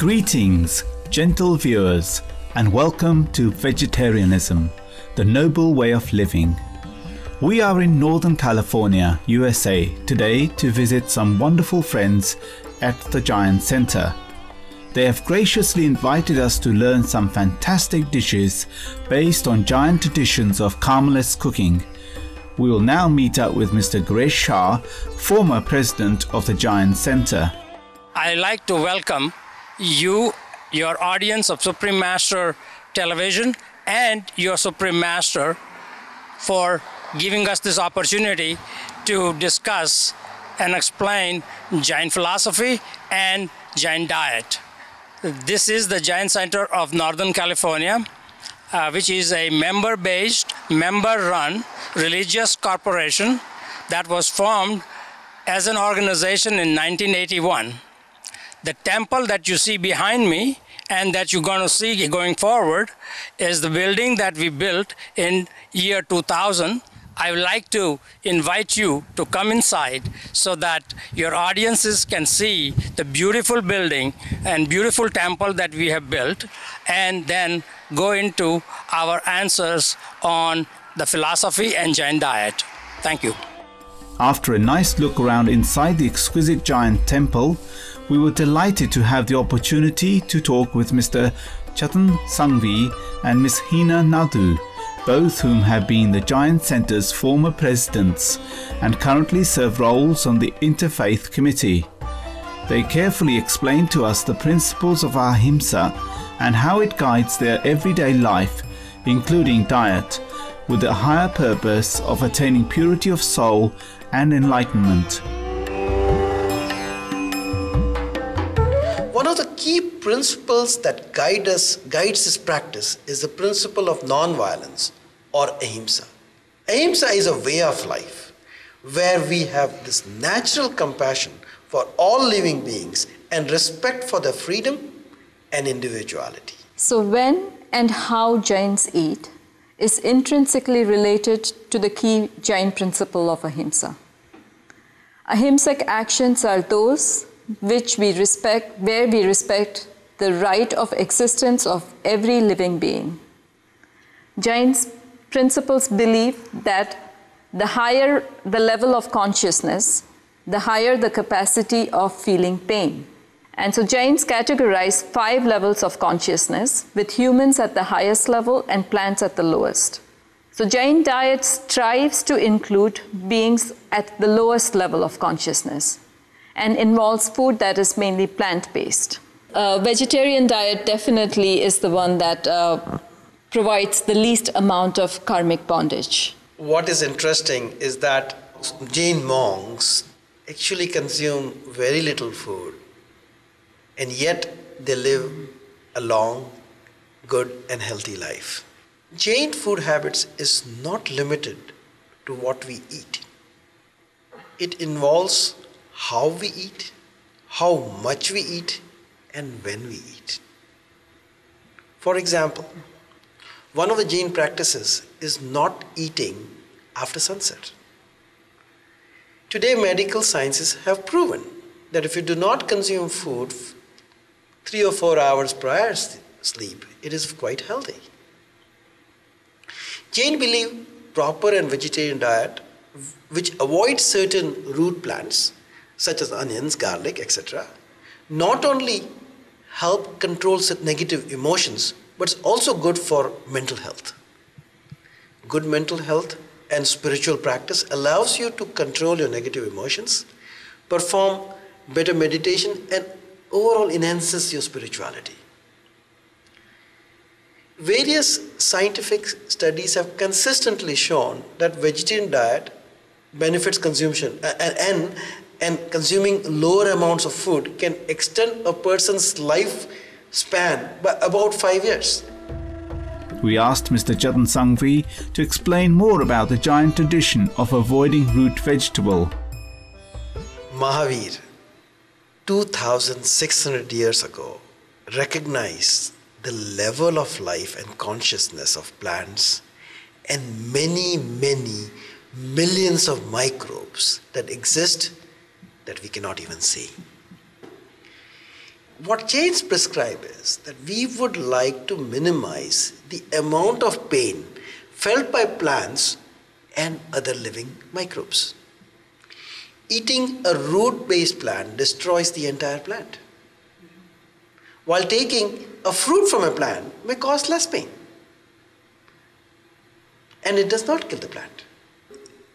Greetings, gentle viewers, and welcome to Vegetarianism, the noble way of living. We are in Northern California, USA, today to visit some wonderful friends at the Giant Center. They have graciously invited us to learn some fantastic dishes based on giant traditions of Carmelist cooking. We will now meet up with Mr. Garesh Shah, former president of the Giant Center. I'd like to welcome you, your audience of Supreme Master Television, and your Supreme Master for giving us this opportunity to discuss and explain Jain philosophy and Jain diet. This is the Giant Center of Northern California, which is a member-based, member-run religious corporation that was formed as an organization in 1981. The temple that you see behind me and that you're going to see going forward is the building that we built in year 2000. I would like to invite you to come inside so that your audiences can see the beautiful building and beautiful temple that we have built, and then go into our answers on the philosophy and Jain diet. Thank you. After a nice look around inside the exquisite giant temple, we were delighted to have the opportunity to talk with Mr. Chetan Sangvi and Ms. Hina Nadu, both whom have been the Giant Center's former presidents and currently serve roles on the Interfaith Committee. They carefully explained to us the principles of Ahimsa and how it guides their everyday life, including diet, with the higher purpose of attaining purity of soul and enlightenment. One of the key principles that guides this practice is the principle of non-violence, or Ahimsa. Ahimsa is a way of life where we have this natural compassion for all living beings and respect for their freedom and individuality. So when and how Jains eat is intrinsically related to the key Jain principle of Ahimsa. Ahimsak actions are those which we respect, where we respect the right of existence of every living being. Jain's principles believe that the higher the level of consciousness, the higher the capacity of feeling pain. And so Jains categorize 5 levels of consciousness, with humans at the highest level and plants at the lowest. So Jain diet strives to include beings at the lowest level of consciousness and involves food that is mainly plant-based. Vegetarian diet definitely is the one that provides the least amount of karmic bondage. What is interesting is that Jain monks actually consume very little food, and yet they live a long, good and healthy life. Jain food habits is not limited to what we eat. It involves how we eat, how much we eat, and when we eat. For example, one of the Jain practices is not eating after sunset. Today, medical sciences have proven that if you do not consume food 3 or 4 hours prior sleep, it is quite healthy. Jain believe proper and vegetarian diet, which avoids certain root plants, such as onions, garlic, etc., not only help control negative emotions, but it's also good for mental health. Good mental health and spiritual practice allows you to control your negative emotions, perform better meditation, and overall enhances your spirituality. Various scientific studies have consistently shown that vegetarian diet benefits consumption and consuming lower amounts of food can extend a person's lifespan by about 5 years. We asked Mr. Chetan Sangvi to explain more about the Jain tradition of avoiding root vegetable. Mahavir, 2600 years ago, recognized the level of life and consciousness of plants and many millions of microbes that exist that we cannot even see. what Jains prescribe is that we would like to minimize the amount of pain felt by plants and other living microbes. Eating a root-based plant destroys the entire plant, while taking a fruit from a plant may cause less pain. And it does not kill the plant.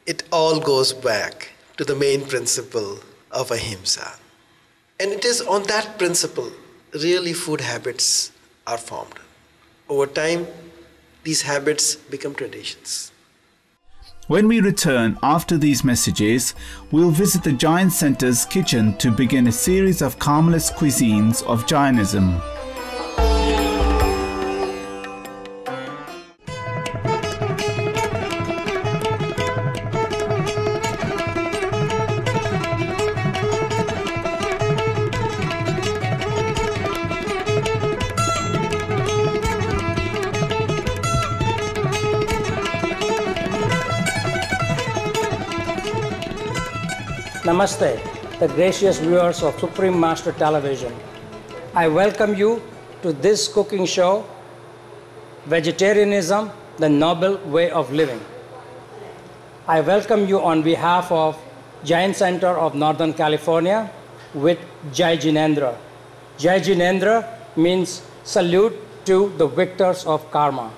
It all goes back to the main principle of ahimsa. And it is on that principle really food habits are formed. Over time, these habits become traditions. When we return after these messages, we'll visit the Jain Center's kitchen to begin a series of Karmalist cuisines of Jainism. Namaste, the gracious viewers of Supreme Master Television. I welcome you to this cooking show, Vegetarianism, the Noble Way of Living. I welcome you on behalf of Jain Center of Northern California with Jai Jinendra. Jai Jinendra means salute to the victors of karma.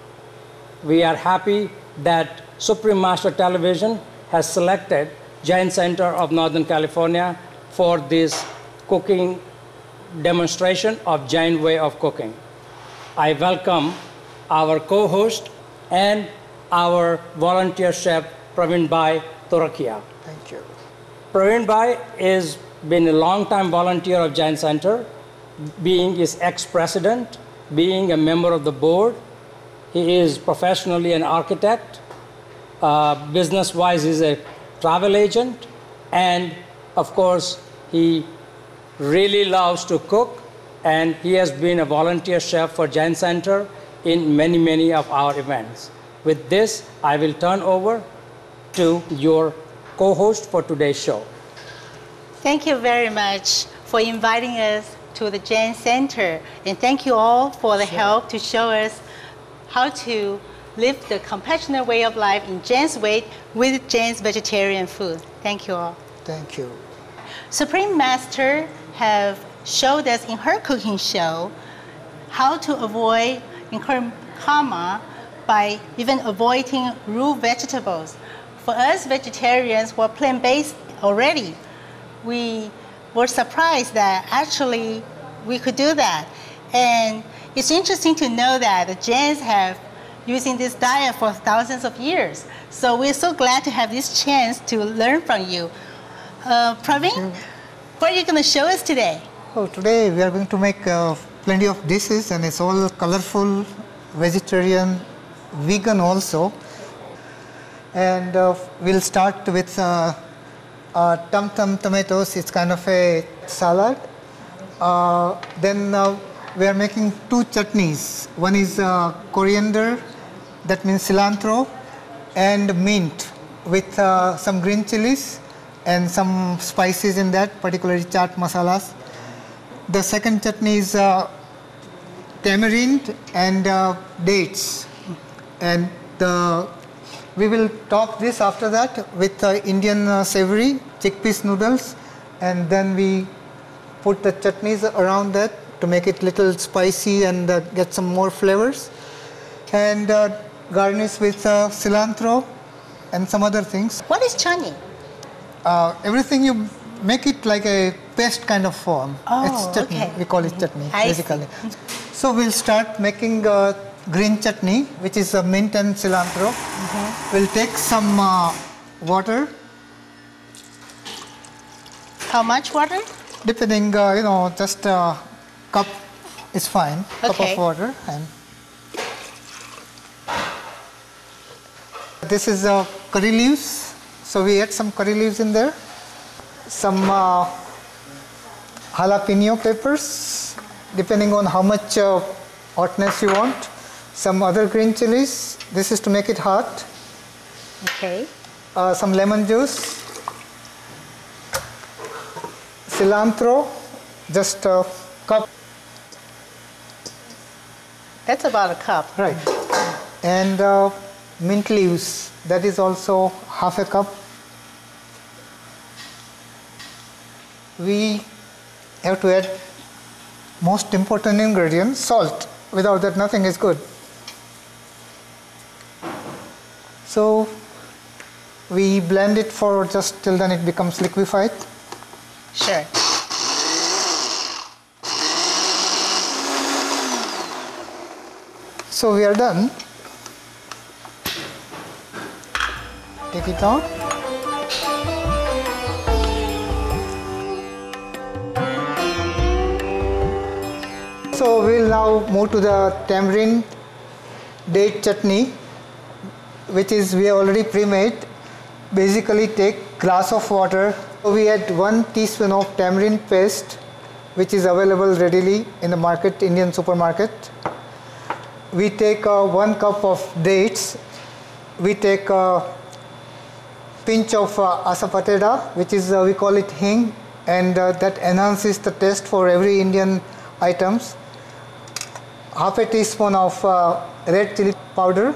We are happy that Supreme Master Television has selected Jain Center of Northern California for this cooking demonstration of Jain way of cooking. I welcome our co-host and our volunteer chef, Praveen Bhai Turakia. Thank you. Praveen Bhai has been a long-time volunteer of Jain Center, being his ex-president, being a member of the board. He is professionally an architect. Business-wise, he's a travel agent, and of course he really loves to cook, and he has been a volunteer chef for Jain Center in many of our events. With this, I will turn over to your co-host for today's show. Thank you very much for inviting us to the Jain Center, and thank you all for the help to show us how to live the compassionate way of life in Jain's way with Jain's vegetarian food. Thank you all. Thank you. Supreme Master have showed us in her cooking show how to avoid incurring karma by even avoiding raw vegetables. For us vegetarians who are plant-based already, we were surprised that actually we could do that. And it's interesting to know that the Jains have using this diet for thousands of years. So we're so glad to have this chance to learn from you. Praveen, what are you going to show us today? Oh, today we are going to make plenty of dishes, and it's all colorful, vegetarian, vegan also. And we'll start with tum tum tomatoes. It's kind of a salad. Then we are making two chutneys. One is coriander, that means cilantro, and mint with some green chilies and some spices in that, particularly chaat masalas. The second chutney is tamarind and dates. And we will top this after that with Indian savory chickpeas noodles, and then we put the chutneys around that to make it little spicy and get some more flavors. And garnish with cilantro and some other things. What is chutney? Everything you make it like a paste kind of form. Oh, it's chutney. okay. We call it chutney, I basically. see. So we'll start making green chutney, which is mint and cilantro. We'll take some water. How much water? Depending, just a cup is fine. Cup Okay. of water. And this is curry leaves. So we add some curry leaves in there. Some jalapeno peppers, depending on how much hotness you want. Some other green chilies. This is to make it hot. Okay. Some lemon juice. Cilantro, just cup. That's about a cup. Right. And mint leaves, that is also half a cup. We have to add most important ingredient, salt. Without that, nothing is good. So we blend it for just till then it becomes liquefied. Sure. So we are done. Take it out. So we'll now move to the tamarind date chutney, which is we have already pre-made. Basically take glass of water. We add 1 teaspoon of tamarind paste, which is available readily in the market, Indian supermarket. We take 1 cup of dates. We take a pinch of asafoetida, which is we call it hing, and that enhances the taste for every Indian items. Half a teaspoon of red chili powder.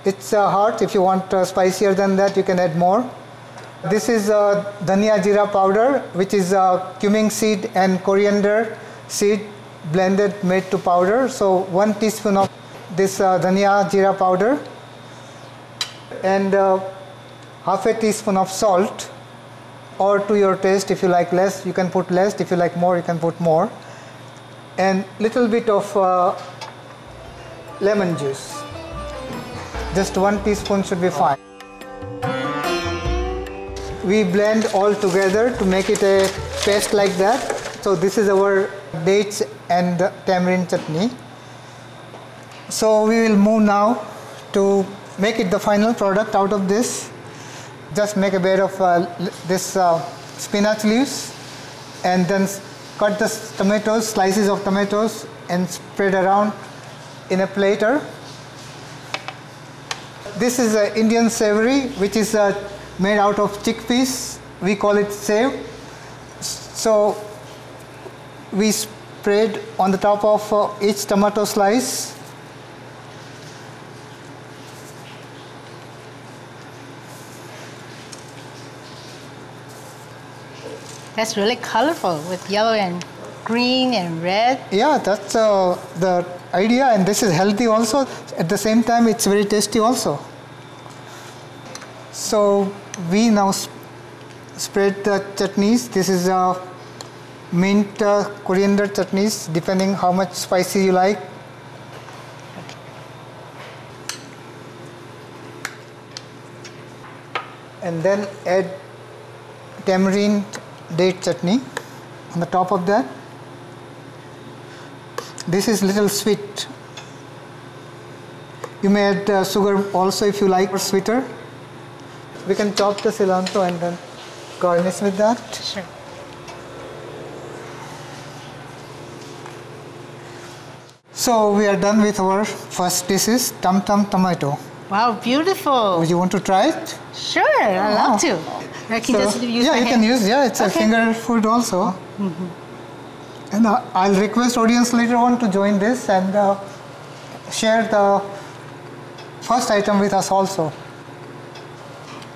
It's hot. If you want spicier than that, you can add more. This is dhania jeera powder, which is cumin seed and coriander seed blended, made to powder. So 1 teaspoon of this dhania jeera powder, and half a teaspoon of salt, or to your taste. If you like less, you can put less. If you like more, you can put more. And little bit of lemon juice. Just 1 teaspoon should be fine. We blend all together to make it a paste like that. So this is our dates and tamarind chutney. So we will move now to make it the final product out of this. Just make a bed of this spinach leaves, and then cut the tomatoes, slices of tomatoes, and spread around in a platter. This is Indian savory, which is made out of chickpeas. We call it sev. So we spread on the top of each tomato slice. That's really colorful with yellow and green and red. Yeah, that's the idea, and this is healthy also. At the same time, it's very tasty also. So we now spread the chutneys. This is mint coriander chutneys, depending how much spicy you like. And then add tamarind date chutney on the top of that. This is little sweet. You may add sugar also if you like, or sweeter. We can chop the cilantro and then garnish with that. Sure. So we are done with our first dishes, Tum Tum Tomato. Wow, beautiful. Would you want to try it? Sure, I'd love to. I can just use yeah, my you hand. can use. Yeah, it's a finger food also. And I'll request audience later on to join this and share the first item with us also.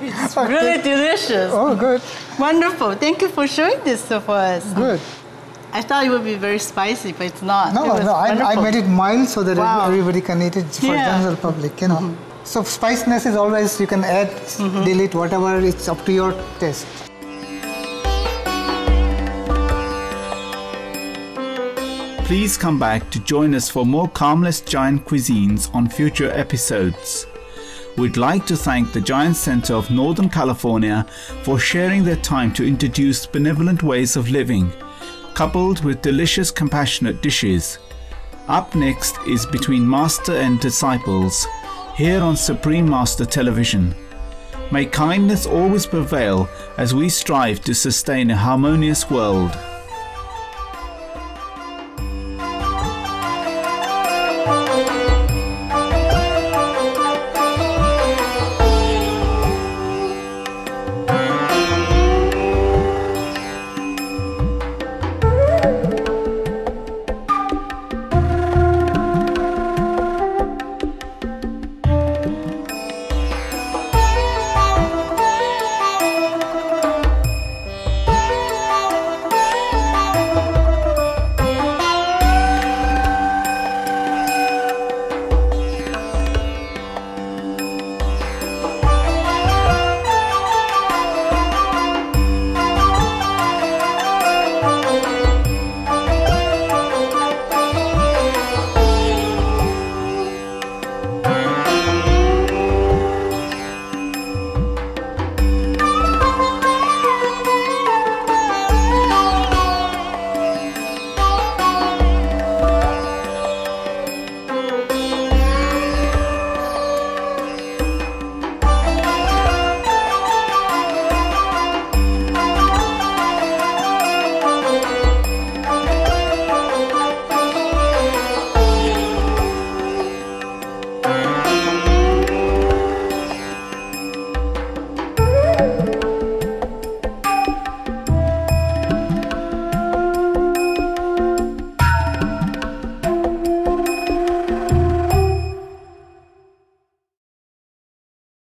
It's really delicious. Oh, good. Wonderful. Thank you for showing this to us. Good. I thought it would be very spicy, but it's not. No, I made it mild so that Wow. everybody can eat it for general public, you know. So spiciness is always, you can add, delete, whatever, it's up to your taste. Please come back to join us for more Calmless Giant cuisines on future episodes. We'd like to thank the Giant Center of Northern California for sharing their time to introduce benevolent ways of living, coupled with delicious, compassionate dishes. Up next is Between Master and Disciples, here on Supreme Master Television. May kindness always prevail as we strive to sustain a harmonious world.